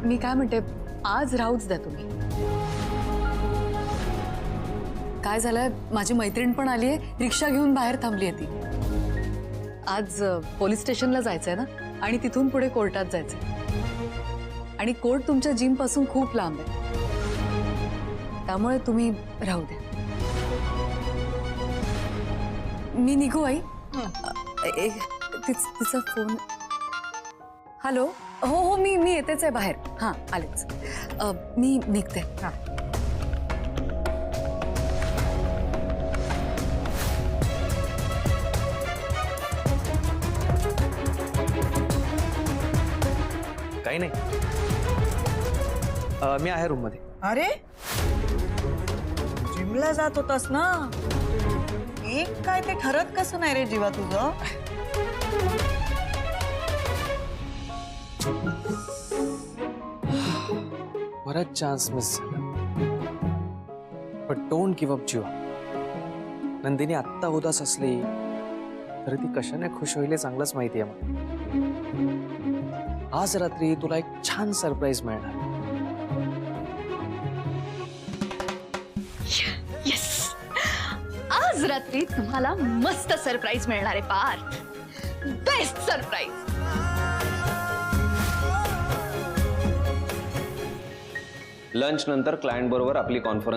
मी काय म्हणते, आज राहूच द्या तुम्ही. काय झालंय, माझी मैत्रीण पण आली आहे, रिक्षा घेऊन बाहेर थांबली आहे ती. आज पोलीस स्टेशनला जायचंय ना, आणि तिथून पुढे कोर्टात जायचंय. आणि कोर्ट तुमच्या जिम पासून खूप लांब आहे, त्यामुळे तुम्ही राहू द्या. मी निघू आई? तिचा फोन. हॅलो. हो हो, मी येतेच आहे बाहेर. हां, आलेच. मी निघते. हां. काही नाही, मी आहे रूम मध्ये. अरे जिमला जात होतास ना, एक काय ते ठरत कसं नाही रे जीवा तुझं? बराच चान्स मिस झाला, पण डोंट गिव्ह अप जीवा. नंदिनी आत्ता उदास असली तर ती कशाने खुश होईल हे चांगलंच माहिती आहे मला. आज रात्री तुला एक छान सरप्राईज मिळणार. येस, आज रात्री तुम्हाला मस्त सरप्राईज मिळणार आहे पार्थ. Best surprise. लंच नंतर क्लायंट बरोबर आपली कॉन्फरन्स